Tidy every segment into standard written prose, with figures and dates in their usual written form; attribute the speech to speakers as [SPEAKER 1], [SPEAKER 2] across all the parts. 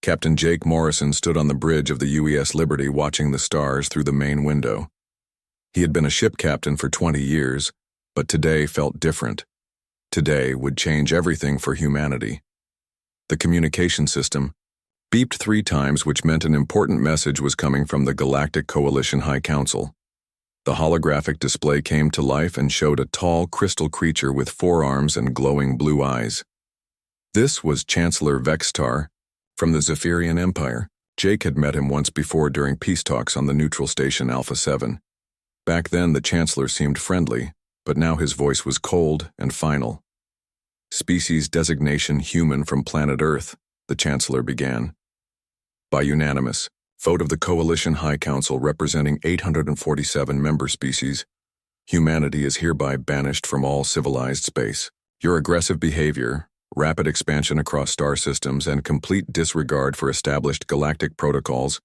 [SPEAKER 1] Captain Jake Morrison stood on the bridge of the UES Liberty watching the stars through the main window. He had been a ship captain for 20 years, but today felt different. Today would change everything for humanity. The communication system beeped 3 times, which meant an important message was coming from the Galactic Coalition High Council. The holographic display came to life and showed a tall crystal creature with 4 arms and glowing blue eyes. This was Chancellor Vextar from the Zephyrian Empire. Jake had met him once before during peace talks on the neutral station Alpha 7. Back then the Chancellor seemed friendly, but now his voice was cold and final. Species designation human from planet Earth, the Chancellor began. By unanimous vote of the Coalition High Council representing 847 member species, humanity is hereby banished from all civilized space. Your aggressive behavior, rapid expansion across star systems, and complete disregard for established galactic protocols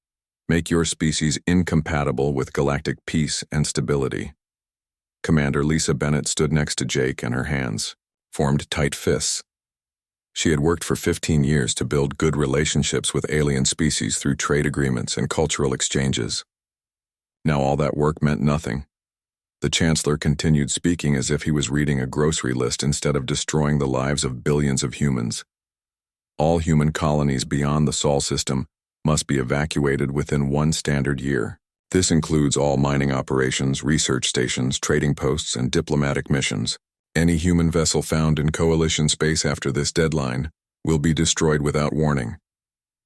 [SPEAKER 1] make your species incompatible with galactic peace and stability. Commander Lisa Bennett stood next to Jake, and her hands formed tight fists. She had worked for 15 years to build good relationships with alien species through trade agreements and cultural exchanges. Now all that work meant nothing. The Chancellor continued speaking as if he was reading a grocery list instead of destroying the lives of billions of humans. All human colonies beyond the Sol system must be evacuated within 1 standard year. This includes all mining operations, research stations, trading posts, and diplomatic missions. Any human vessel found in Coalition space after this deadline will be destroyed without warning.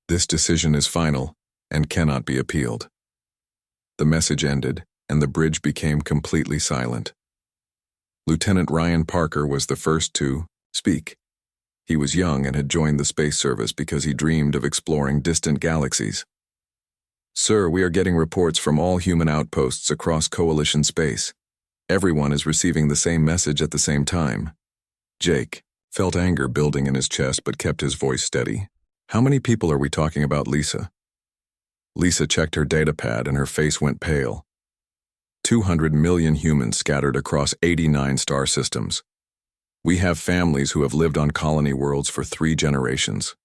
[SPEAKER 1] This decision is final and cannot be appealed. The message ended, and the bridge became completely silent. Lieutenant Ryan Parker was the first to speak. He was young and had joined the space service because he dreamed of exploring distant galaxies. "Sir, we are getting reports from all human outposts across Coalition space. Everyone is receiving the same message at the same time." Jake felt anger building in his chest but kept his voice steady. "How many people are we talking about, Lisa?" Lisa checked her datapad and her face went pale. 200 million humans scattered across 89 star systems. We have families who have lived on colony worlds for 3 generations.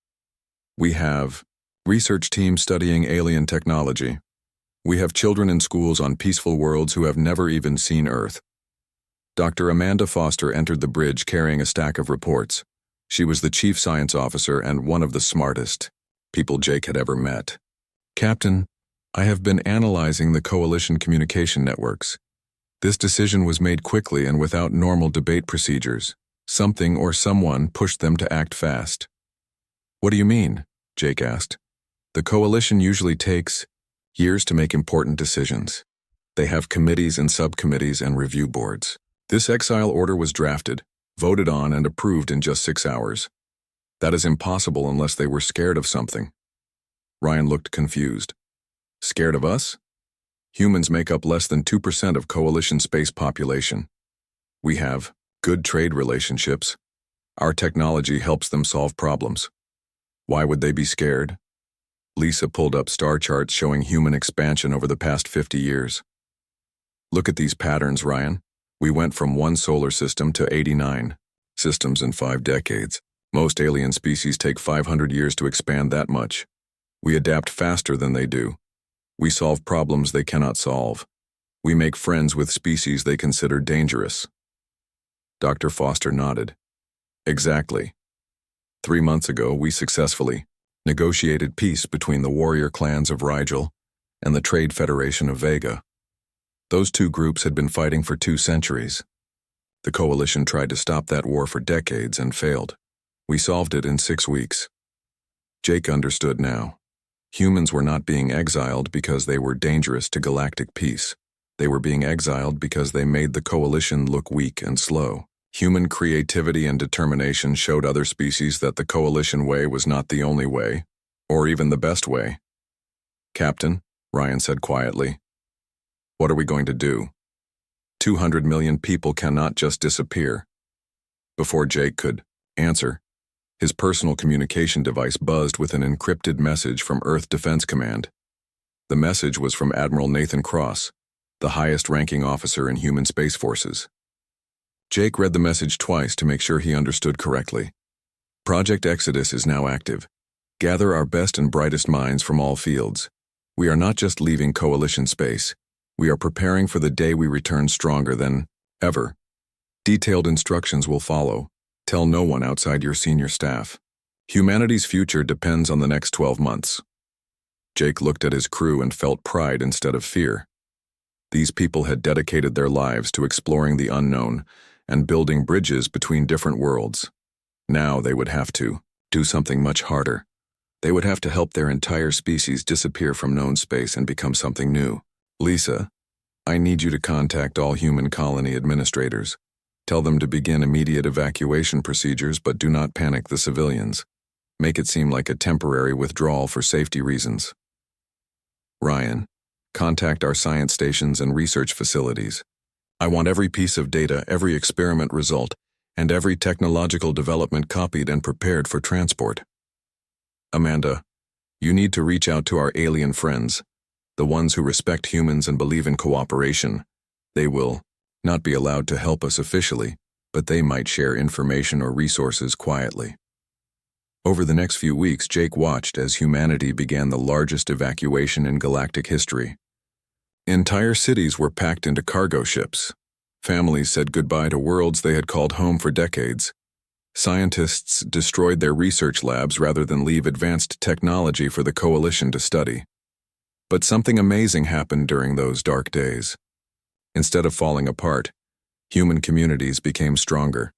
[SPEAKER 1] We have research teams studying alien technology. We have children in schools on peaceful worlds who have never even seen Earth. Dr. Amanda Foster entered the bridge carrying a stack of reports. She was the chief science officer and one of the smartest people Jake had ever met. "Captain, I have been analyzing the Coalition communication networks. This decision was made quickly and without normal debate procedures. Something or someone pushed them to act fast." "What do you mean?" Jake asked. "The Coalition usually takes years to make important decisions. They have committees and subcommittees and review boards. This exile order was drafted, voted on, and approved in just 6 hours. That is impossible unless they were scared of something." Ryan looked confused. "Scared of us? Humans make up less than 2% of Coalition space population. We have good trade relationships. Our technology helps them solve problems. Why would they be scared?" Lisa pulled up star charts showing human expansion over the past 50 years. "Look at these patterns, Ryan. We went from 1 solar system to 89 systems in 5 decades. Most alien species take 500 years to expand that much. We adapt faster than they do. We solve problems they cannot solve. We make friends with species they consider dangerous." Dr. Foster nodded. "Exactly. 3 months ago, we successfully negotiated peace between the warrior clans of Rigel and the Trade Federation of Vega. Those 2 groups had been fighting for 2 centuries. The Coalition tried to stop that war for decades and failed. We solved it in 6 weeks." Jake understood now. Humans were not being exiled because they were dangerous to galactic peace. They were being exiled because they made the Coalition look weak and slow. Human creativity and determination showed other species that the Coalition way was not the only way, or even the best way. "Captain," Ryan said quietly, "what are we going to do? 200 million people cannot just disappear." Before Jake could answer, his personal communication device buzzed with an encrypted message from Earth Defense Command. The message was from Admiral Nathan Cross, the highest-ranking officer in human space forces. Jake read the message twice to make sure he understood correctly. "Project Exodus is now active. Gather our best and brightest minds from all fields. We are not just leaving coalition space. We are preparing for the day we return stronger than ever. Detailed instructions will follow. Tell no one outside your senior staff. Humanity's future depends on the next 12 months. Jake looked at his crew and felt pride instead of fear. These people had dedicated their lives to exploring the unknown and building bridges between different worlds. Now they would have to do something much harder. They would have to help their entire species disappear from known space and become something new. Lisa, I need you to contact all human colony administrators. Tell them to begin immediate evacuation procedures, but do not panic the civilians. Make it seem like a temporary withdrawal for safety reasons. Ryan, contact our science stations and research facilities. I want every piece of data, every experiment result, and every technological development copied and prepared for transport. Amanda, you need to reach out to our alien friends, the ones who respect humans and believe in cooperation. They will not be allowed to help us officially, but they might share information or resources quietly. Over the next few weeks, Jake watched as humanity began the largest evacuation in galactic history. Entire cities were packed into cargo ships. Families said goodbye to worlds they had called home for decades. Scientists destroyed their research labs rather than leave advanced technology for the coalition to study. But something amazing happened during those dark days. Instead of falling apart, human communities became stronger.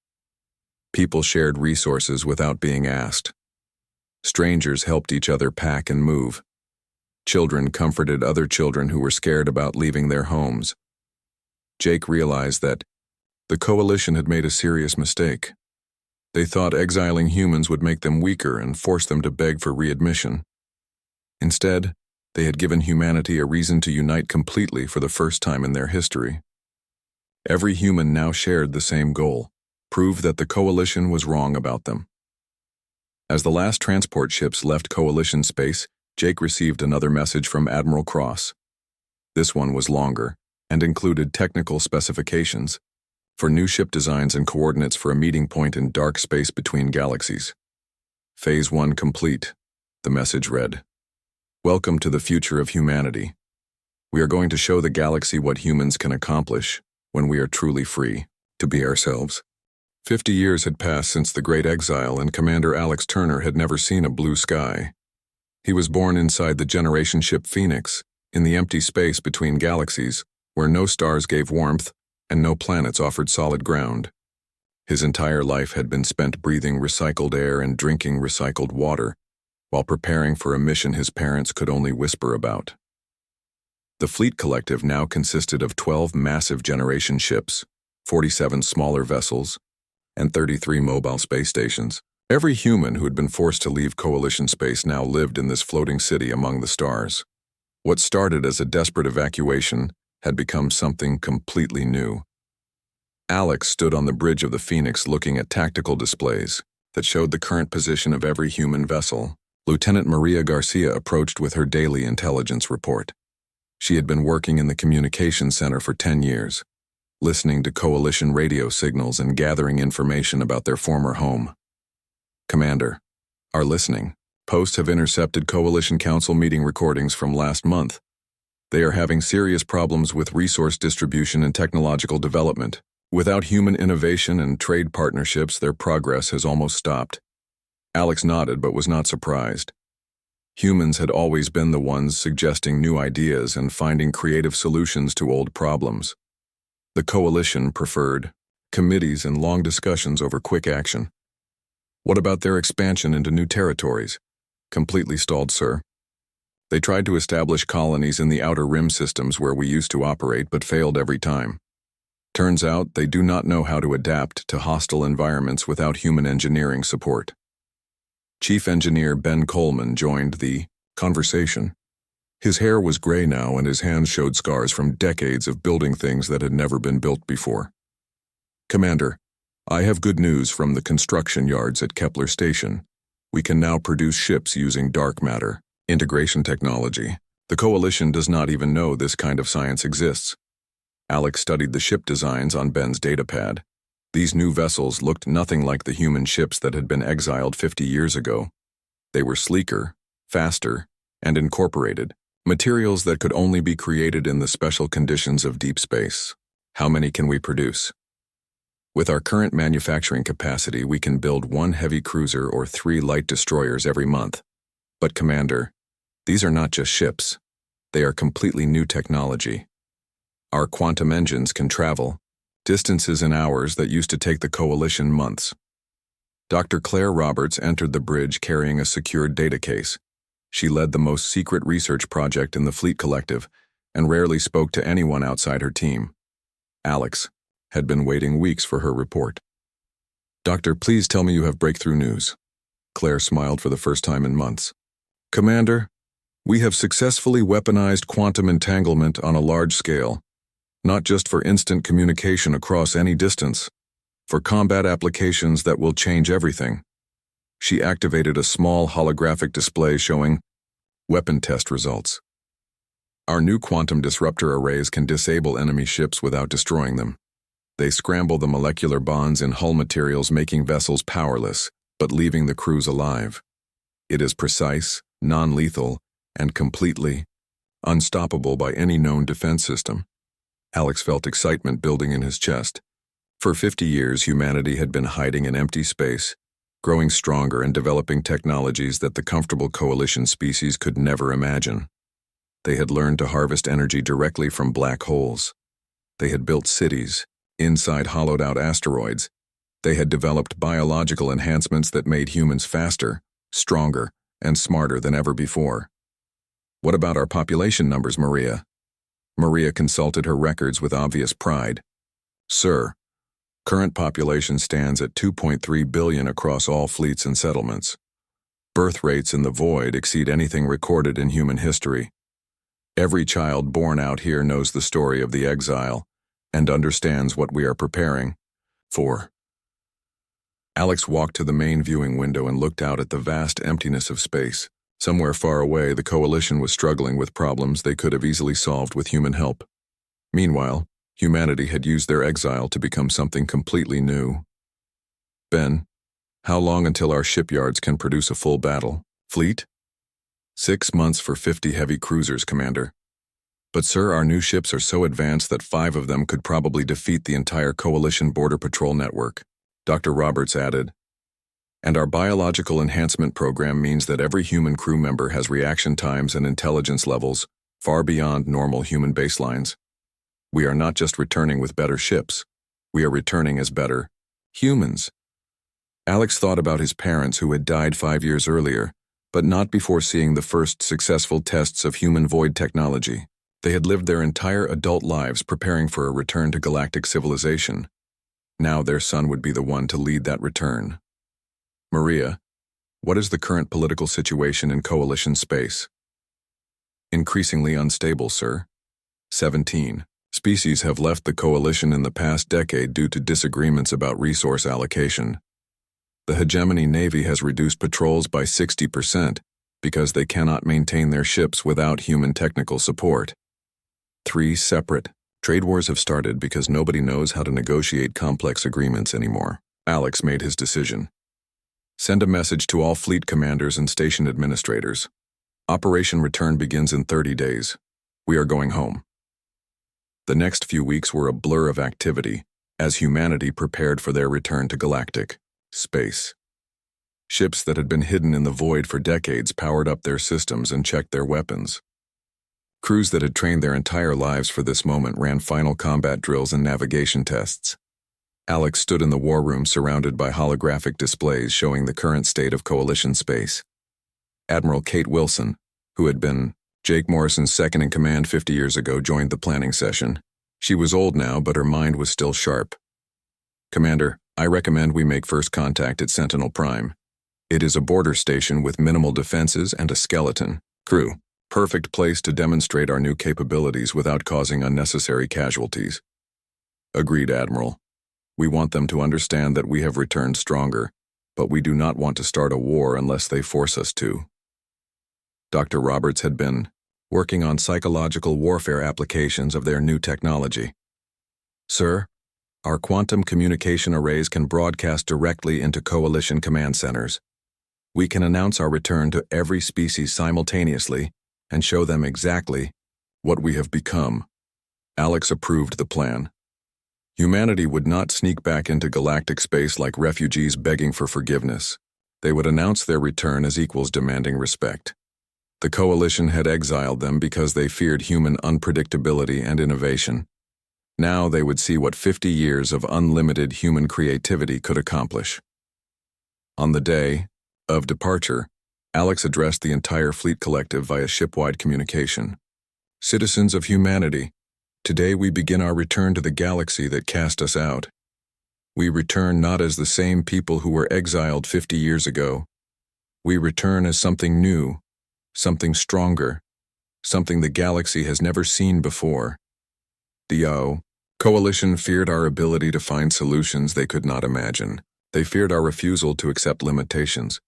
[SPEAKER 1] People shared resources without being asked. Strangers helped each other pack and move. Children comforted other children who were scared about leaving their homes. Jake realized that the coalition had made a serious mistake. They thought exiling humans would make them weaker and force them to beg for readmission. Instead, they had given humanity a reason to unite completely for the first time in their history. Every human now shared the same goal: prove that the coalition was wrong about them. As the last transport ships left coalition space, Jake received another message from Admiral Cross. This one was longer and included technical specifications for new ship designs and coordinates for a meeting point in dark space between galaxies. Phase 1 complete, the message read. Welcome to the future of humanity. We are going to show the galaxy what humans can accomplish when we are truly free to be ourselves. 50 years had passed since the Great Exile, and Commander Alex Turner had never seen a blue sky. He was born inside the generation ship Phoenix, in the empty space between galaxies, where no stars gave warmth and no planets offered solid ground. His entire life had been spent breathing recycled air and drinking recycled water, while preparing for a mission his parents could only whisper about. The fleet collective now consisted of 12 massive generation ships, 47 smaller vessels, and 33 mobile space stations. Every human who had been forced to leave coalition space now lived in this floating city among the stars. What started as a desperate evacuation had become something completely new. Alex stood on the bridge of the Phoenix looking at tactical displays that showed the current position of every human vessel. Lieutenant Maria Garcia approached with her daily intelligence report. She had been working in the communications center for 10 years, listening to coalition radio signals and gathering information about their former home. Commander, our listening posts have intercepted Coalition Council meeting recordings from last month. They are having serious problems with resource distribution and technological development. Without human innovation and trade partnerships, their progress has almost stopped. Alex nodded but was not surprised. Humans had always been the ones suggesting new ideas and finding creative solutions to old problems. The coalition preferred committees and long discussions over quick action. What about their expansion into new territories? Completely stalled, sir. They tried to establish colonies in the outer rim systems where we used to operate, but failed every time. Turns out they do not know how to adapt to hostile environments without human engineering support. Chief Engineer Ben Coleman joined the conversation. His hair was gray now and his hands showed scars from decades of building things that had never been built before. Commander, I have good news from the construction yards at Kepler Station. We can now produce ships using dark matter integration technology. The Coalition does not even know this kind of science exists. Alex studied the ship designs on Ben's datapad. These new vessels looked nothing like the human ships that had been exiled 50 years ago. They were sleeker, faster, and incorporated, materials that could only be created in the special conditions of deep space. How many can we produce? With our current manufacturing capacity, we can build 1 heavy cruiser or 3 light destroyers every month. But Commander, these are not just ships. They are completely new technology. Our quantum engines can travel distances in hours that used to take the Coalition months. Dr. Claire Roberts entered the bridge carrying a secured data case. She led the most secret research project in the Fleet Collective and rarely spoke to anyone outside her team. Alex had been waiting weeks for her report. "Doctor, please tell me you have breakthrough news." Claire smiled for the first time in months. "Commander, we have successfully weaponized quantum entanglement on a large scale, not just for instant communication across any distance, for combat applications that will change everything." She activated a small holographic display showing weapon test results. "Our new quantum disruptor arrays can disable enemy ships without destroying them. They scramble the molecular bonds in hull materials, making vessels powerless, but leaving the crews alive. It is precise, non-lethal, and completely unstoppable by any known defense system." Alex felt excitement building in his chest. For 50 years, humanity had been hiding in empty space, growing stronger and developing technologies that the comfortable Coalition species could never imagine. They had learned to harvest energy directly from black holes. They had built cities inside hollowed-out asteroids. They had developed biological enhancements that made humans faster, stronger, and smarter than ever before. "What about our population numbers, Maria?" Maria consulted her records with obvious pride. "Sir, current population stands at 2.3 billion across all fleets and settlements. Birth rates in the void exceed anything recorded in human history. Every child born out here knows the story of the exile and understands what we are preparing for." Alex walked to the main viewing window and looked out at the vast emptiness of space. Somewhere far away, the Coalition was struggling with problems they could have easily solved with human help. Meanwhile, humanity had used their exile to become something completely new. "Ben, how long until our shipyards can produce a full battle fleet?" 6 months for 50 heavy cruisers, Commander. "But sir, our new ships are so advanced that 5 of them could probably defeat the entire Coalition border patrol network," Dr. Roberts added. "And our biological enhancement program means that every human crew member has reaction times and intelligence levels far beyond normal human baselines. We are not just returning with better ships, we are returning as better humans." Alex thought about his parents who had died 5 years earlier, but not before seeing the first successful tests of human void technology. They had lived their entire adult lives preparing for a return to galactic civilization. Now their son would be the one to lead that return. "Maria, what is the current political situation in Coalition space?" "Increasingly unstable, sir. 17 species have left the Coalition in the past decade due to disagreements about resource allocation. The hegemony Navy has reduced patrols by 60% because they cannot maintain their ships without human technical support. 3 separate trade wars have started because nobody knows how to negotiate complex agreements anymore." Alex made his decision. "Send a message to all fleet commanders and station administrators. Operation Return begins in 30 days. We are going home." The next few weeks were a blur of activity as humanity prepared for their return to galactic space. Ships that had been hidden in the void for decades powered up their systems and checked their weapons. Crews that had trained their entire lives for this moment ran final combat drills and navigation tests. Alex stood in the war room surrounded by holographic displays showing the current state of Coalition space. Admiral Kate Wilson, who had been Jake Morrison's second-in-command 50 years ago, joined the planning session. She was old now, but her mind was still sharp. "Commander, I recommend we make first contact at Sentinel Prime. It is a border station with minimal defenses and a skeleton crew. Perfect place to demonstrate our new capabilities without causing unnecessary casualties." "Agreed, Admiral. We want them to understand that we have returned stronger, but we do not want to start a war unless they force us to." Dr. Roberts had been working on psychological warfare applications of their new technology. "Sir, our quantum communication arrays can broadcast directly into Coalition command centers. We can announce our return to every species simultaneously and show them exactly what we have become. Alex approved the plan. Humanity would not sneak back into galactic space like refugees begging for forgiveness. They would announce their return as equals demanding respect. The Coalition had exiled them because they feared human unpredictability and innovation. Now they would see what 50 years of unlimited human creativity could accomplish. On the day of departure, Alex addressed the entire fleet collective via ship-wide communication. Citizens of humanity, today we begin our return to the galaxy that cast us out. We return not as the same people who were exiled 50 years ago. We return as something new, something stronger, something the galaxy has never seen before. The Coalition feared our ability to find solutions they could not imagine. They feared our refusal to accept limitations.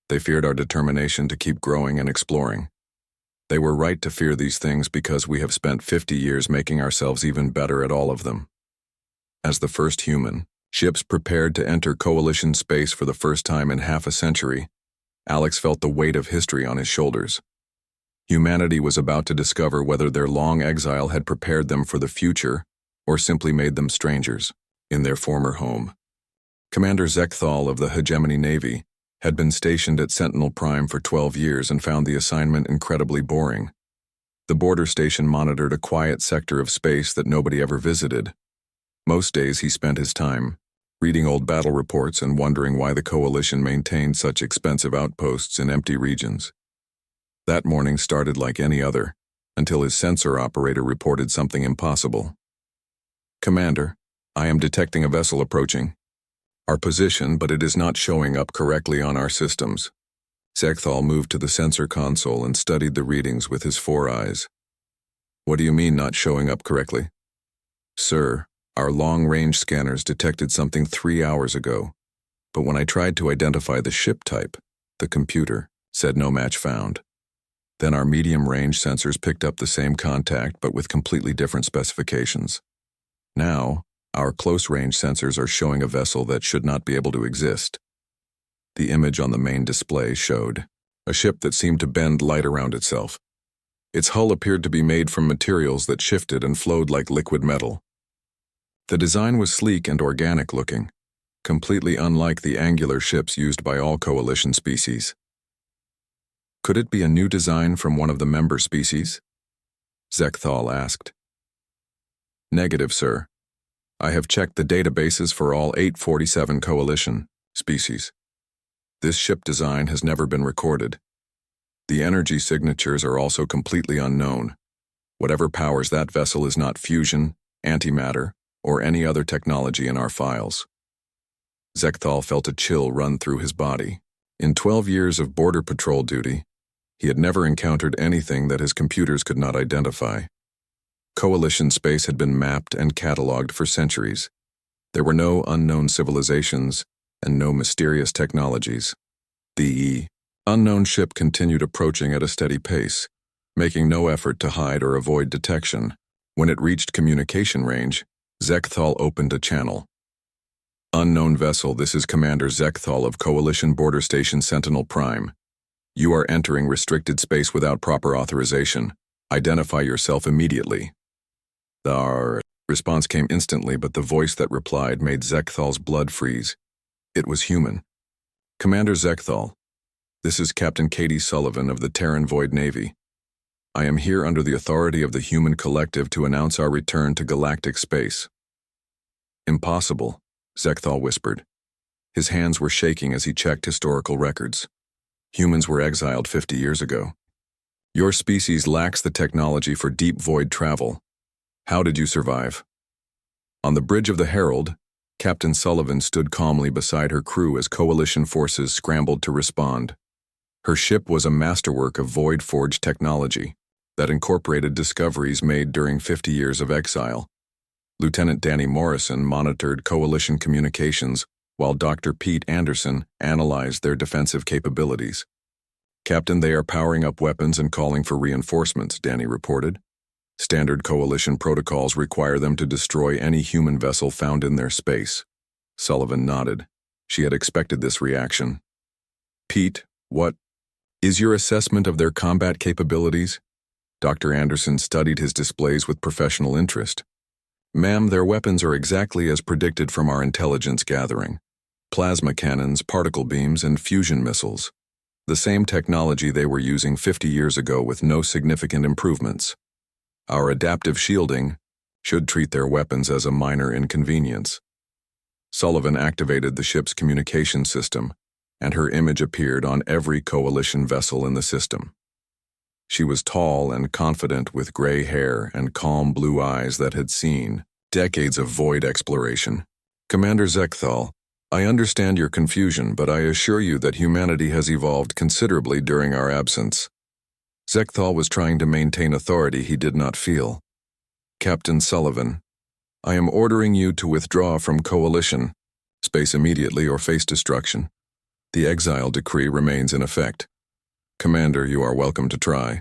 [SPEAKER 1] They feared our determination to keep growing and exploring. They were right to fear these things because we have spent 50 years making ourselves even better at all of them. As the first human, ships prepared to enter Coalition space for the first time in half a century, Alex felt the weight of history on his shoulders. Humanity was about to discover whether their long exile had prepared them for the future or simply made them strangers in their former home. Commander Zekthal of the Hegemony Navy had been stationed at Sentinel Prime for 12 years and found the assignment incredibly boring. The border station monitored a quiet sector of space that nobody ever visited. Most days he spent his time reading old battle reports and wondering why the Coalition maintained such expensive outposts in empty regions. That morning started like any other, until his sensor operator reported something impossible. "Commander, I am detecting a vessel approaching our position, but it is not showing up correctly on our systems." Zekthal moved to the sensor console and studied the readings with his 4 eyes. "What do you mean not showing up correctly?" "Sir, our long-range scanners detected something 3 hours ago, but when I tried to identify the ship type, the computer said no match found. Then our medium-range sensors picked up the same contact but with completely different specifications. Now, our close-range sensors are showing a vessel that should not be able to exist." The image on the main display showed a ship that seemed to bend light around itself. Its hull appeared to be made from materials that shifted and flowed like liquid metal. The design was sleek and organic-looking, completely unlike the angular ships used by all Coalition species. "Could it be a new design from one of the member species?" Zekthal asked. "Negative, sir. I have checked the databases for all 847 Coalition species. This ship design has never been recorded. The energy signatures are also completely unknown. Whatever powers that vessel is not fusion, antimatter, or any other technology in our files." Zekthal felt a chill run through his body. In 12 years of border patrol duty, he had never encountered anything that his computers could not identify. Coalition space had been mapped and cataloged for centuries. There were no unknown civilizations and no mysterious technologies. The unknown ship continued approaching at a steady pace, making no effort to hide or avoid detection. When it reached communication range, Zekthal opened a channel. "Unknown vessel, this is Commander Zekthal of Coalition Border Station Sentinel Prime. You are entering restricted space without proper authorization. Identify yourself immediately." The response came instantly, but the voice that replied made Zekthal's blood freeze. It was human. "Commander Zekthal, this is Captain Katie Sullivan of the Terran Void Navy. I am here under the authority of the human collective to announce our return to galactic space." "Impossible," Zekthal whispered. His hands were shaking as he checked historical records. "Humans were exiled 50 years ago. Your species lacks the technology for deep void travel. How did you survive?" On the bridge of the Herald, Captain Sullivan stood calmly beside her crew as Coalition forces scrambled to respond. Her ship was a masterwork of void-forged technology that incorporated discoveries made during 50 years of exile. Lieutenant Danny Morrison monitored Coalition communications while Dr. Pete Anderson analyzed their defensive capabilities. "Captain, they are powering up weapons and calling for reinforcements," Danny reported. "Standard Coalition protocols require them to destroy any human vessel found in their space." Sullivan nodded. She had expected this reaction. Pete, what is your assessment of their combat capabilities? Dr. Anderson studied his displays with professional interest. Ma'am, their weapons are exactly as predicted from our intelligence gathering. Plasma cannons, particle beams, and fusion missiles. The same technology they were using 50 years ago with no significant improvements. Our adaptive shielding should treat their weapons as a minor inconvenience. Sullivan activated the ship's communication system, and her image appeared on every coalition vessel in the system. She was tall and confident with gray hair and calm blue eyes that had seen decades of void exploration. Commander Zekthal, I understand your confusion, but I assure you that humanity has evolved considerably during our absence. Zekthal was trying to maintain authority he did not feel. Captain Sullivan, I am ordering you to withdraw from Coalition, space immediately or face destruction. The exile decree remains in effect. Commander, you are welcome to try.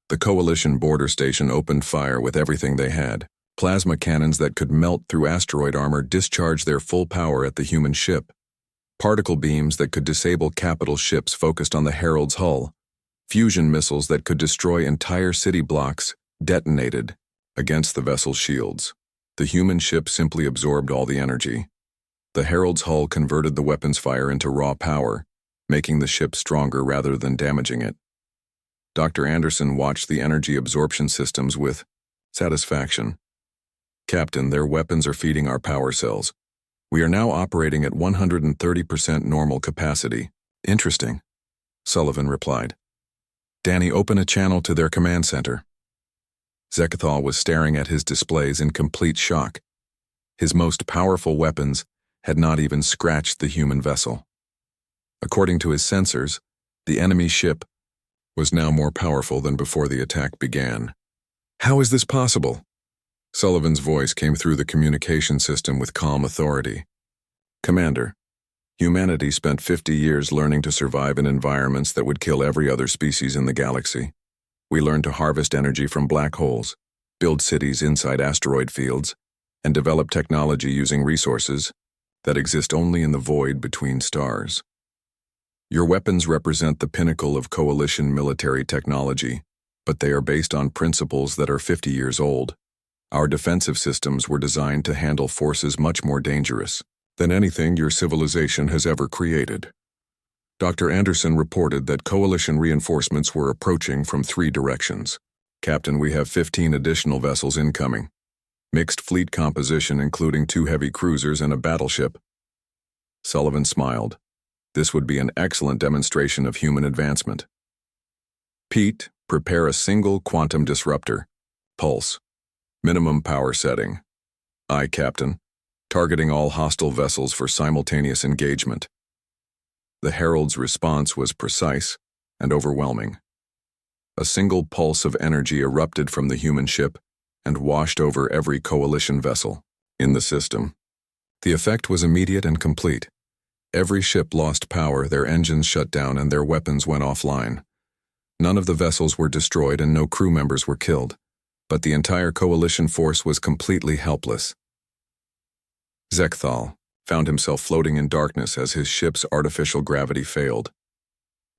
[SPEAKER 1] The Coalition border station opened fire with everything they had. Plasma cannons that could melt through asteroid armor discharged their full power at the human ship. Particle beams that could disable capital ships focused on the Herald's hull. Fusion missiles that could destroy entire city blocks detonated against the vessel's shields. The human ship simply absorbed all the energy. The Herald's hull converted the weapon's fire into raw power, making the ship stronger rather than damaging it. Dr. Anderson watched the energy absorption systems with satisfaction. Captain, their weapons are feeding our power cells. We are now operating at 130% normal capacity. Interesting, Sullivan replied. Danny, open a channel to their command center. Zekthal was staring at his displays in complete shock. His most powerful weapons had not even scratched the human vessel. According to his sensors, the enemy ship was now more powerful than before the attack began. How is this possible? Sullivan's voice came through the communication system with calm authority. Commander, humanity spent 50 years learning to survive in environments that would kill every other species in the galaxy. We learned to harvest energy from black holes, build cities inside asteroid fields, and develop technology using resources that exist only in the void between stars. Your weapons represent the pinnacle of Coalition military technology, but they are based on principles that are 50 years old. Our defensive systems were designed to handle forces much more dangerous than anything your civilization has ever created. Dr. Anderson reported that Coalition reinforcements were approaching from 3 directions. Captain, we have 15 additional vessels incoming. Mixed fleet composition including 2 heavy cruisers and a battleship. Sullivan smiled. This would be an excellent demonstration of human advancement. Pete, prepare a single quantum disruptor. Pulse. Minimum power setting. Aye, Captain. Targeting all hostile vessels for simultaneous engagement. The Herald's response was precise and overwhelming. A single pulse of energy erupted from the human ship and washed over every Coalition vessel in the system. The effect was immediate and complete. Every ship lost power, their engines shut down, and their weapons went offline. None of the vessels were destroyed and no crew members were killed, but the entire Coalition force was completely helpless. Zekthal found himself floating in darkness as his ship's artificial gravity failed.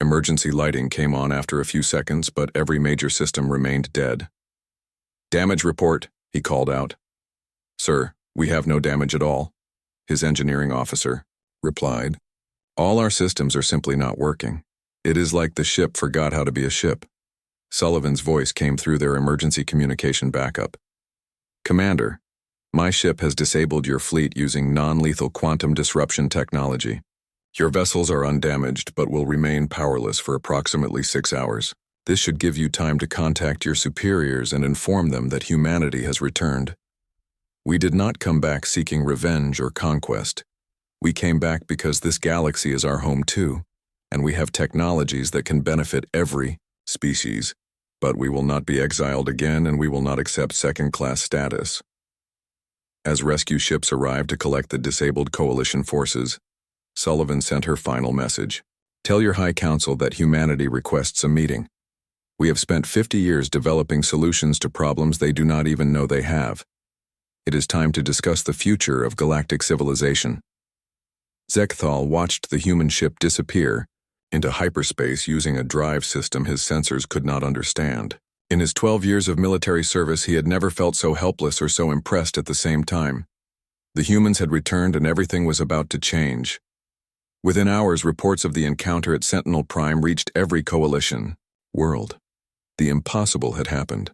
[SPEAKER 1] Emergency lighting came on after a few seconds, but every major system remained dead. Damage report, he called out. Sir, we have no damage at all, his engineering officer replied. All our systems are simply not working. It is like the ship forgot how to be a ship. Sullivan's voice came through their emergency communication backup. Commander, my ship has disabled your fleet using non-lethal quantum disruption technology. Your vessels are undamaged but will remain powerless for approximately 6 hours. This should give you time to contact your superiors and inform them that humanity has returned. We did not come back seeking revenge or conquest. We came back because this galaxy is our home too, and we have technologies that can benefit every species, but we will not be exiled again and we will not accept second-class status. As rescue ships arrived to collect the disabled Coalition forces, Sullivan sent her final message. Tell your High Council that humanity requests a meeting. We have spent 50 years developing solutions to problems they do not even know they have. It is time to discuss the future of galactic civilization. Zekthal watched the human ship disappear into hyperspace using a drive system his sensors could not understand. In his 12 years of military service, he had never felt so helpless or so impressed at the same time. The humans had returned and everything was about to change. Within hours, reports of the encounter at Sentinel Prime reached every coalition world. The impossible had happened.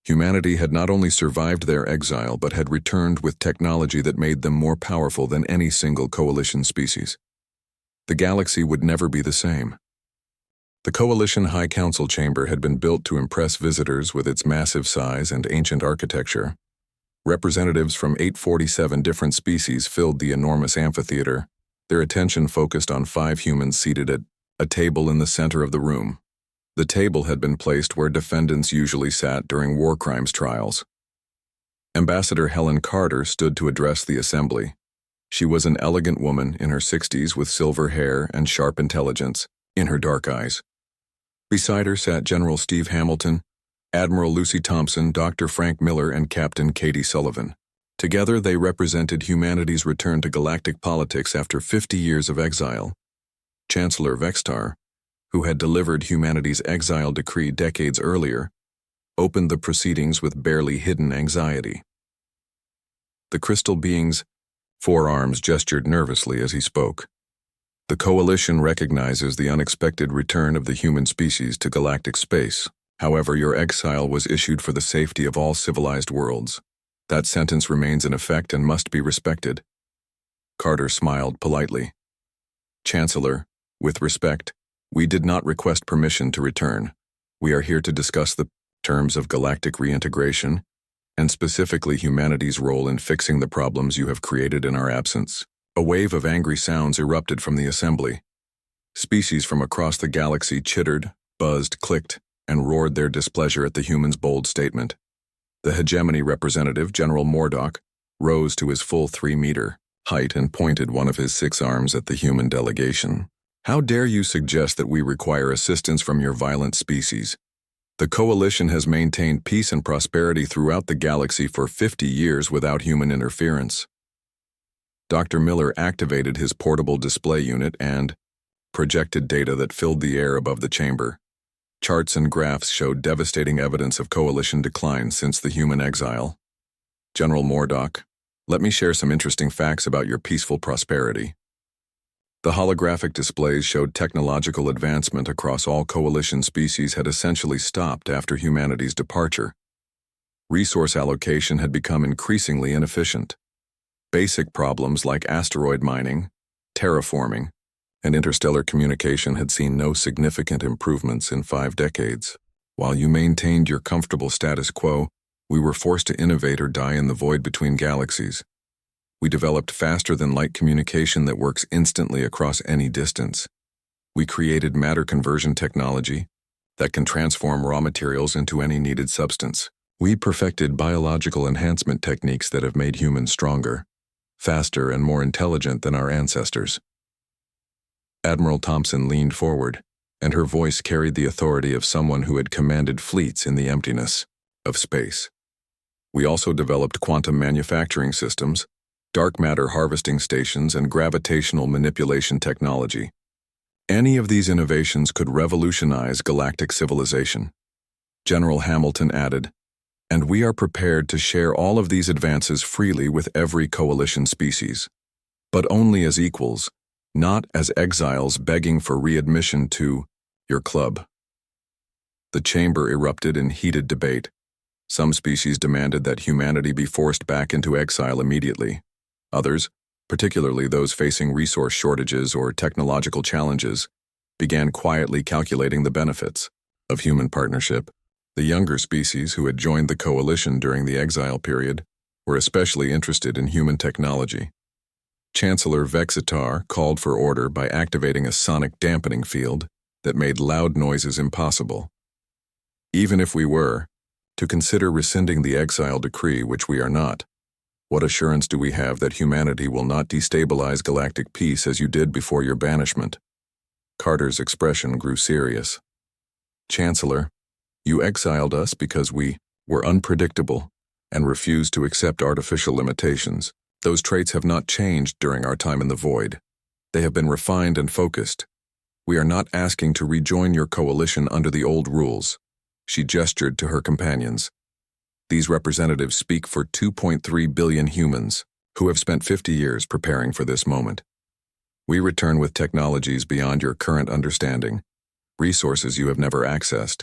[SPEAKER 1] Humanity had not only survived their exile, but had returned with technology that made them more powerful than any single coalition species. The galaxy would never be the same. The Coalition High Council chamber had been built to impress visitors with its massive size and ancient architecture. Representatives from 847 different species filled the enormous amphitheater, their attention focused on 5 humans seated at a table in the center of the room. The table had been placed where defendants usually sat during war crimes trials. Ambassador Helen Carter stood to address the assembly. She was an elegant woman in her 60s with silver hair and sharp intelligence in her dark eyes. Beside her sat General Steve Hamilton, Admiral Lucy Thompson, Dr. Frank Miller, and Captain Katie Sullivan. Together, they represented humanity's return to galactic politics after 50 years of exile. Chancellor Vextar, who had delivered humanity's exile decree decades earlier, opened the proceedings with barely hidden anxiety. The crystal being's forearms gestured nervously as he spoke. The Coalition recognizes the unexpected return of the human species to galactic space. However, your exile was issued for the safety of all civilized worlds. That sentence remains in effect and must be respected. Carter smiled politely. Chancellor, with respect, we did not request permission to return. We are here to discuss the terms of galactic reintegration, and specifically humanity's role in fixing the problems you have created in our absence. A wave of angry sounds erupted from the assembly. Species from across the galaxy chittered, buzzed, clicked, and roared their displeasure at the humans' bold statement. The hegemony representative, General Mordock, rose to his full 3-meter height and pointed one of his 6 arms at the human delegation. How dare you suggest that we require assistance from your violent species? The Coalition has maintained peace and prosperity throughout the galaxy for 50 years without human interference. Dr. Miller activated his portable display unit and projected data that filled the air above the chamber. Charts and graphs showed devastating evidence of Coalition decline since the human exile. General Mordock, let me share some interesting facts about your peaceful prosperity. The holographic displays showed technological advancement across all Coalition species had essentially stopped after humanity's departure. Resource allocation had become increasingly inefficient. Basic problems like asteroid mining, terraforming, and interstellar communication had seen no significant improvements in 5 decades. While you maintained your comfortable status quo, we were forced to innovate or die in the void between galaxies. We developed faster-than-light communication that works instantly across any distance. We created matter conversion technology that can transform raw materials into any needed substance. We perfected biological enhancement techniques that have made humans stronger, faster, and more intelligent than our ancestors. Admiral Thompson leaned forward, and her voice carried the authority of someone who had commanded fleets in the emptiness of space. We also developed quantum manufacturing systems, dark matter harvesting stations, and gravitational manipulation technology. Any of these innovations could revolutionize galactic civilization. General Hamilton added, and we are prepared to share all of these advances freely with every Coalition species, but only as equals, not as exiles begging for readmission to your club. The chamber erupted in heated debate. Some species demanded that humanity be forced back into exile immediately. Others, particularly those facing resource shortages or technological challenges, began quietly calculating the benefits of human partnership. The younger species who had joined the Coalition during the exile period were especially interested in human technology. Chancellor Vexatar called for order by activating a sonic dampening field that made loud noises impossible. Even if we were to consider rescinding the exile decree, which we are not, what assurance do we have that humanity will not destabilize galactic peace as you did before your banishment? Carter's expression grew serious. Chancellor, you exiled us because we were unpredictable and refused to accept artificial limitations. Those traits have not changed during our time in the void. They have been refined and focused. We are not asking to rejoin your coalition under the old rules. She gestured to her companions. These representatives speak for 2.3 billion humans who have spent 50 years preparing for this moment. We return with technologies beyond your current understanding, resources you have never accessed,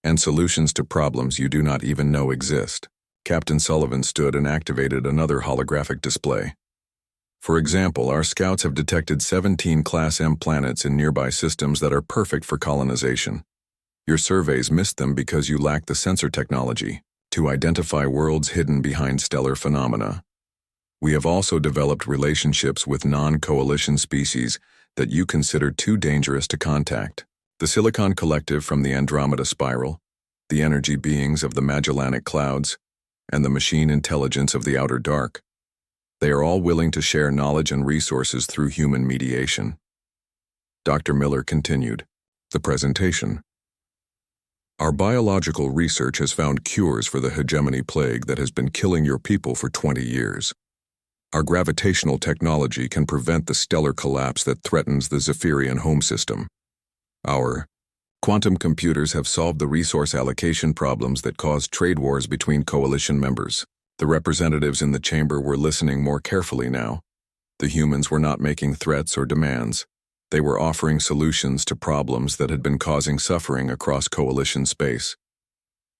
[SPEAKER 1] and solutions to problems you do not even know exist. Captain Sullivan stood and activated another holographic display. For example, our scouts have detected 17 Class M planets in nearby systems that are perfect for colonization. Your surveys missed them because you lack the sensor technology to identify worlds hidden behind stellar phenomena. We have also developed relationships with non-coalition species that you consider too dangerous to contact. The Silicon Collective from the Andromeda Spiral, the energy beings of the Magellanic Clouds, and the machine intelligence of the Outer Dark. They are all willing to share knowledge and resources through human mediation. Dr. Miller continued the presentation. Our biological research has found cures for the hegemony plague that has been killing your people for 20 years. Our gravitational technology can prevent the stellar collapse that threatens the Zephyrian home system. Our quantum computers have solved the resource allocation problems that caused trade wars between coalition members. The representatives in the chamber were listening more carefully now. The humans were not making threats or demands. They were offering solutions to problems that had been causing suffering across coalition space.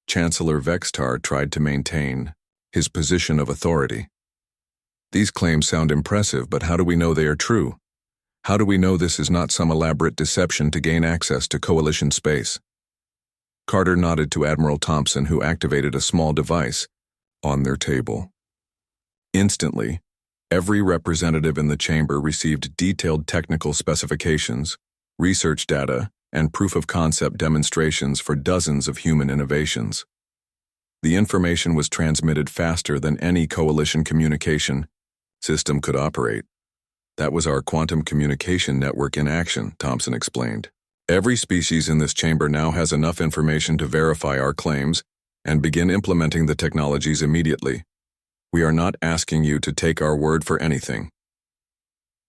[SPEAKER 1] Chancellor Vextar tried to maintain his position of authority. These claims sound impressive, but how do we know they are true? How do we know this is not some elaborate deception to gain access to coalition space? Carter nodded to Admiral Thompson, who activated a small device on their table. Instantly, every representative in the chamber received detailed technical specifications, research data, and proof-of-concept demonstrations for dozens of human innovations. The information was transmitted faster than any coalition communication system could operate. That was our quantum communication network in action, Thompson explained. Every species in this chamber now has enough information to verify our claims and begin implementing the technologies immediately. We are not asking you to take our word for anything.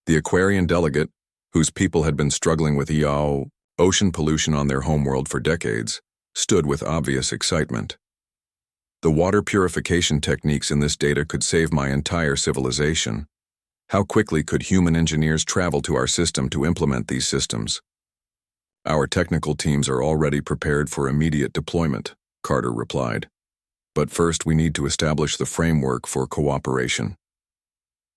[SPEAKER 1] The Aquarian delegate, whose people had been struggling with ocean pollution on their homeworld for decades, stood with obvious excitement. The water purification techniques in this data could save my entire civilization. How quickly could human engineers travel to our system to implement these systems? Our technical teams are already prepared for immediate deployment, Carter replied. But first we need to establish the framework for cooperation.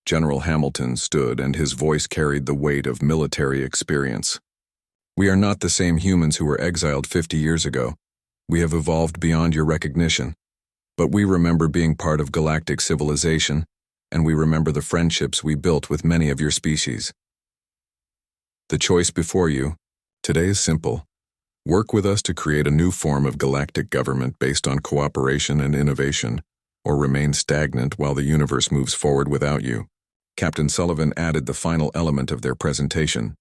[SPEAKER 1] General Hamilton stood, and his voice carried the weight of military experience. We are not the same humans who were exiled 50 years ago. We have evolved beyond your recognition. But we remember being part of galactic civilization, and we remember the friendships we built with many of your species. The choice before you today is simple. Work with us to create a new form of galactic government based on cooperation and innovation, or remain stagnant while the universe moves forward without you. Captain Sullivan added the final element of their presentation.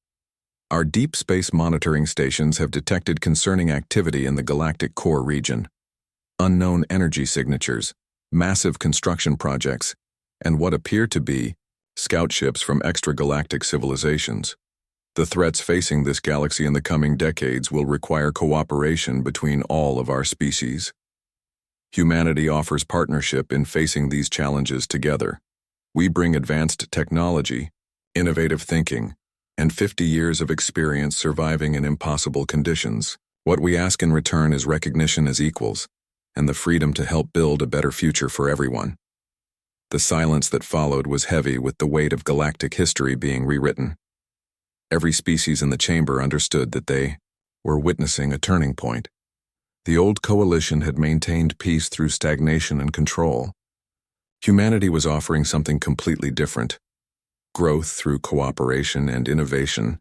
[SPEAKER 1] Our deep space monitoring stations have detected concerning activity in the galactic core region. Unknown energy signatures, massive construction projects, and what appear to be scout ships from extragalactic civilizations. The threats facing this galaxy in the coming decades will require cooperation between all of our species. Humanity offers partnership in facing these challenges together. We bring advanced technology, innovative thinking, and 50 years of experience surviving in impossible conditions. What we ask in return is recognition as equals, and the freedom to help build a better future for everyone. The silence that followed was heavy with the weight of galactic history being rewritten. Every species in the chamber understood that they were witnessing a turning point. The old coalition had maintained peace through stagnation and control. Humanity was offering something completely different: growth through cooperation and innovation.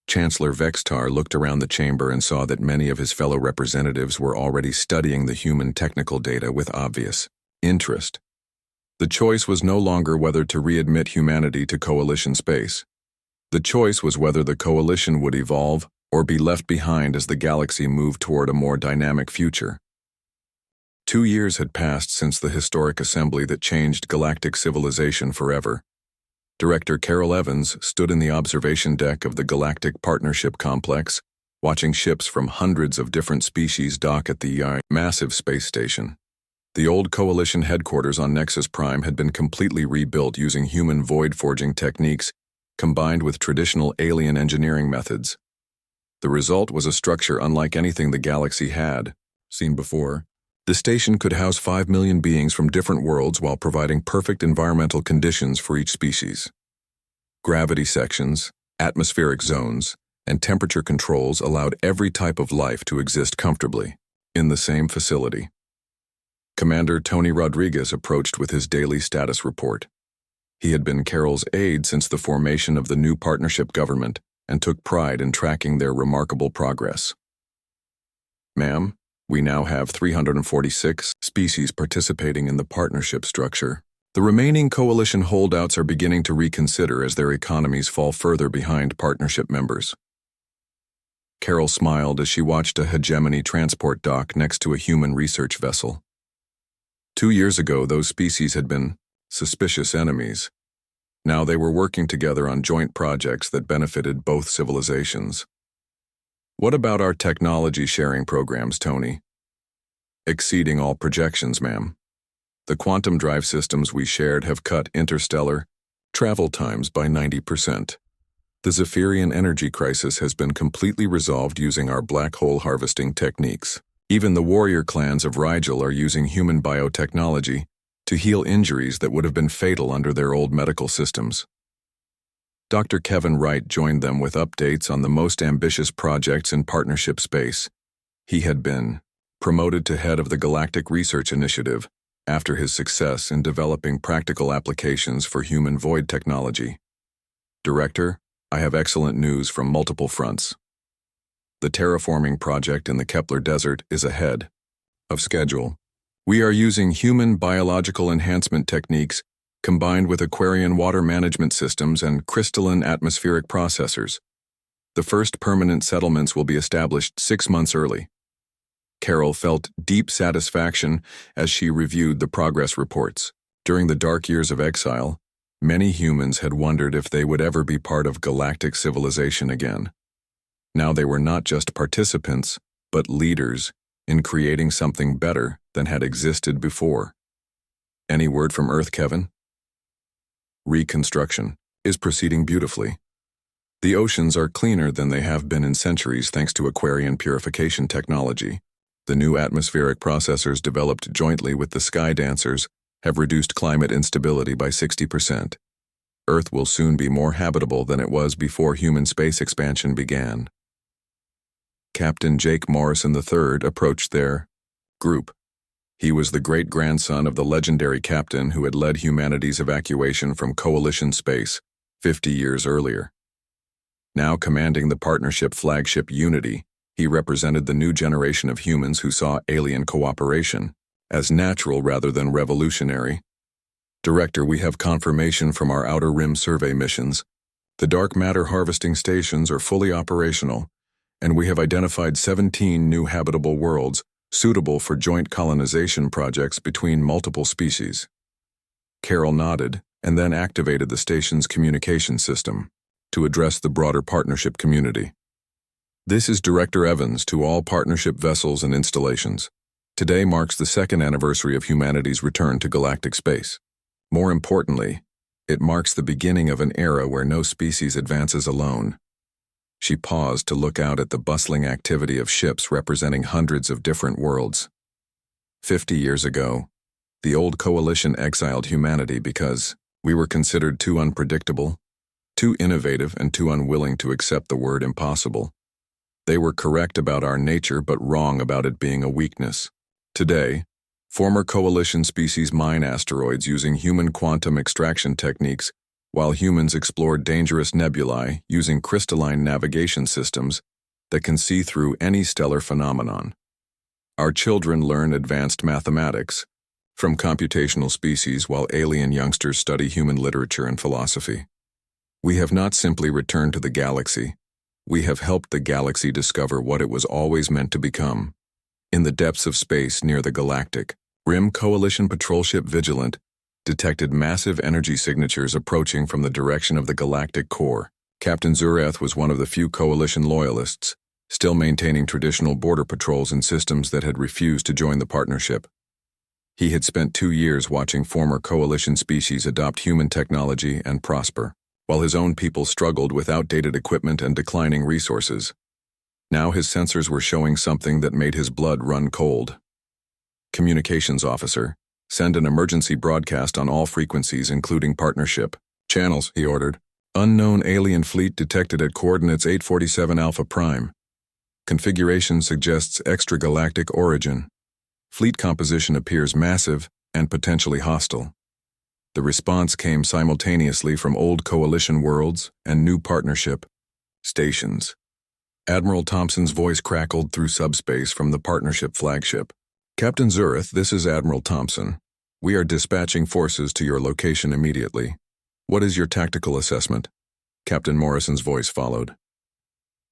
[SPEAKER 1] Chancellor Vextar looked around the chamber and saw that many of his fellow representatives were already studying the human technical data with obvious interest. The choice was no longer whether to readmit humanity to coalition space. The choice was whether the coalition would evolve or be left behind as the galaxy moved toward a more dynamic future. 2 years had passed since the historic assembly that changed galactic civilization forever. Director Carol Evans stood in the observation deck of the Galactic Partnership Complex, watching ships from hundreds of different species dock at the massive space station. The old Coalition headquarters on Nexus Prime had been completely rebuilt using human void forging techniques combined with traditional alien engineering methods. The result was a structure unlike anything the galaxy had seen before. The station could house 5 million beings from different worlds while providing perfect environmental conditions for each species. Gravity sections, atmospheric zones, and temperature controls allowed every type of life to exist comfortably in the same facility. Commander Tony Rodriguez approached with his daily status report. He had been Carol's aide since the formation of the new partnership government and took pride in tracking their remarkable progress. Ma'am, we now have 346 species participating in the partnership structure. The remaining coalition holdouts are beginning to reconsider as their economies fall further behind partnership members. Carol smiled as she watched a hegemony transport dock next to a human research vessel. 2 years ago, those species had been suspicious enemies. Now they were working together on joint projects that benefited both civilizations. What about our technology sharing programs, Tony? Exceeding all projections, ma'am. The quantum drive systems we shared have cut interstellar travel times by 90%. The Zephyrian energy crisis has been completely resolved using our black hole harvesting techniques. Even the warrior clans of Rigel are using human biotechnology to heal injuries that would have been fatal under their old medical systems. Dr. Kevin Wright joined them with updates on the most ambitious projects in partnership space. He had been promoted to head of the Galactic Research Initiative after his success in developing practical applications for human void technology. Director, I have excellent news from multiple fronts. The terraforming project in the Kepler Desert is ahead of schedule. We are using human biological enhancement techniques combined with Aquarian water management systems and crystalline atmospheric processors. The first permanent settlements will be established 6 months early. Carol felt deep satisfaction as she reviewed the progress reports. During the dark years of exile, many humans had wondered if they would ever be part of galactic civilization again. Now they were not just participants, but leaders in creating something better than had existed before. Any word from Earth, Kevin? Reconstruction is proceeding beautifully. The oceans are cleaner than they have been in centuries thanks to Aquarian purification technology. The new atmospheric processors developed jointly with the Sky Dancers have reduced climate instability by 60%. Earth will soon be more habitable than it was before human space expansion began. Captain Jake Morrison III approached their group. He was the great-grandson of the legendary captain who had led humanity's evacuation from Coalition space 50 years earlier. Now commanding the partnership flagship Unity, he represented the new generation of humans who saw alien cooperation as natural rather than revolutionary. Director, we have confirmation from our Outer Rim survey missions. The dark matter harvesting stations are fully operational, and we have identified 17 new habitable worlds suitable for joint colonization projects between multiple species. Carol nodded and then activated the station's communication system to address the broader partnership community. This is Director Evans to all partnership vessels and installations. Today marks the 2nd anniversary of humanity's return to galactic space. More importantly, it marks the beginning of an era where no species advances alone. She paused to look out at the bustling activity of ships representing hundreds of different worlds. 50 years ago, the old coalition exiled humanity because we were considered too unpredictable, too innovative, and too unwilling to accept the word impossible. They were correct about our nature but wrong about it being a weakness. Today, former coalition species mine asteroids using human quantum extraction techniques, while humans explored dangerous nebulae using crystalline navigation systems that can see through any stellar phenomenon. Our children learn advanced mathematics from computational species while alien youngsters study human literature and philosophy. We have not simply returned to the galaxy. We have helped the galaxy discover what it was always meant to become. In the depths of space near the Galactic Rim, Coalition patrol ship Vigilant detected massive energy signatures approaching from the direction of the galactic core. Captain Zureth was one of the few Coalition loyalists, still maintaining traditional border patrols and systems that had refused to join the partnership. He had spent 2 years watching former Coalition species adopt human technology and prosper, while his own people struggled with outdated equipment and declining resources. Now his sensors were showing something that made his blood run cold. Communications officer, send an emergency broadcast on all frequencies including partnership channels, he ordered. Unknown alien fleet detected at coordinates 847 Alpha Prime. Configuration suggests extragalactic origin. Fleet composition appears massive and potentially hostile. The response came simultaneously from old Coalition worlds and new partnership stations. Admiral Thompson's voice crackled through subspace from the partnership flagship. Captain Zureth, this is Admiral Thompson. We are dispatching forces to your location immediately. What is your tactical assessment? Captain Morrison's voice followed.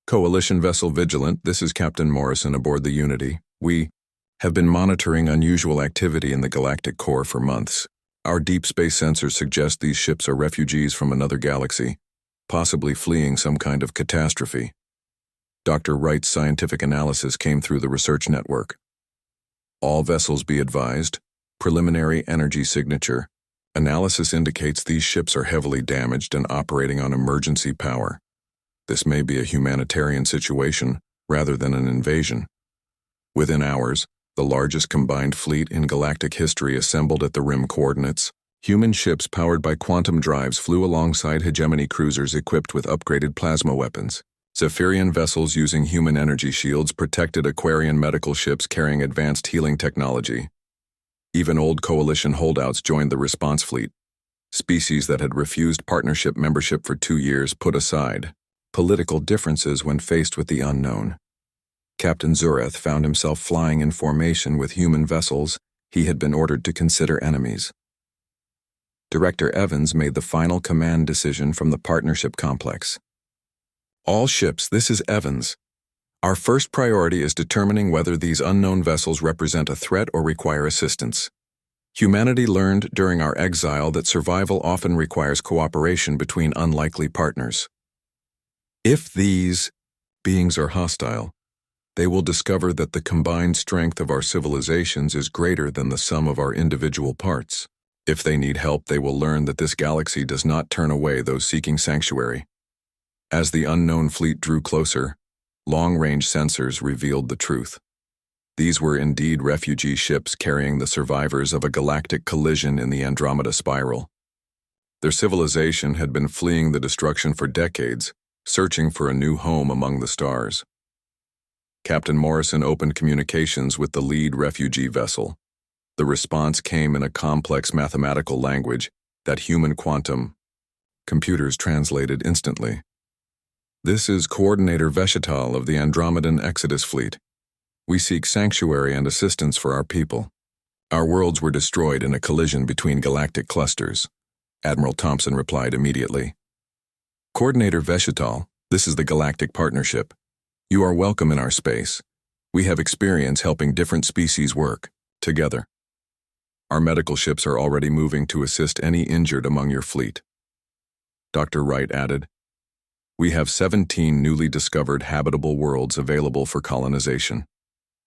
[SPEAKER 1] Coalition vessel Vigilant, this is Captain Morrison aboard the Unity. We have been monitoring unusual activity in the galactic core for months. Our deep space sensors suggest these ships are refugees from another galaxy, possibly fleeing some kind of catastrophe. Dr. Wright's scientific analysis came through the research network. All vessels be advised. Preliminary energy signature. Analysis indicates these ships are heavily damaged and operating on emergency power. This may be a humanitarian situation rather than an invasion. Within hours, the largest combined fleet in galactic history assembled at the rim coordinates. Human ships powered by quantum drives flew alongside hegemony cruisers equipped with upgraded plasma weapons. Zephyrian vessels using human energy shields protected Aquarian medical ships carrying advanced healing technology. Even old Coalition holdouts joined the response fleet. Species that had refused partnership membership for 2 years put aside political differences when faced with the unknown. Captain Zureth found himself flying in formation with human vessels he had been ordered to consider enemies. Director Evans made the final command decision from the partnership complex. All ships, this is Evans. Our first priority is determining whether these unknown vessels represent a threat or require assistance. Humanity learned during our exile that survival often requires cooperation between unlikely partners. If these beings are hostile, they will discover that the combined strength of our civilizations is greater than the sum of our individual parts. If they need help, they will learn that this galaxy does not turn away those seeking sanctuary. As the unknown fleet drew closer, long-range sensors revealed the truth. These were indeed refugee ships carrying the survivors of a galactic collision in the Andromeda spiral. Their civilization had been fleeing the destruction for decades, searching for a new home among the stars. Captain Morrison opened communications with the lead refugee vessel. The response came in a complex mathematical language that human quantum computers translated instantly. This is Coordinator Veshetal of the Andromedan Exodus Fleet. We seek sanctuary and assistance for our people. Our worlds were destroyed in a collision between galactic clusters. Admiral Thompson replied immediately. Coordinator Veshetal, this is the Galactic Partnership. You are welcome in our space. We have experience helping different species work together. Our medical ships are already moving to assist any injured among your fleet. Dr. Wright added, we have 17 newly discovered habitable worlds available for colonization.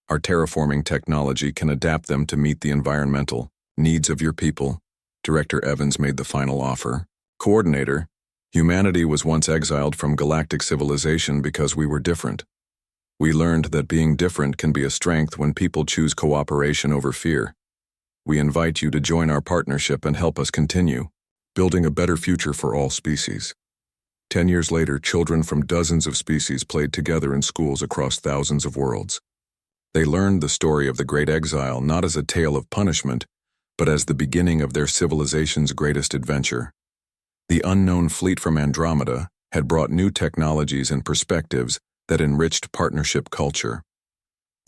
[SPEAKER 1] Our terraforming technology can adapt them to meet the environmental needs of your people. Director Evans made the final offer. Coordinator, humanity was once exiled from galactic civilization because we were different. We learned that being different can be a strength when people choose cooperation over fear. We invite you to join our partnership and help us continue building a better future for all species. 10 years later, children from dozens of species played together in schools across thousands of worlds. They learned the story of the Great Exile not as a tale of punishment, but as the beginning of their civilization's greatest adventure. The unknown fleet from Andromeda had brought new technologies and perspectives that enriched partnership culture.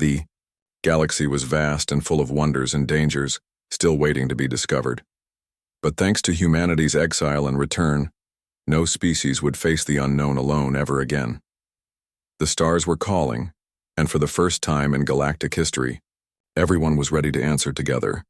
[SPEAKER 1] The galaxy was vast and full of wonders and dangers, still waiting to be discovered. But thanks to humanity's exile and return, no species would face the unknown alone ever again. The stars were calling, and for the first time in galactic history, everyone was ready to answer together.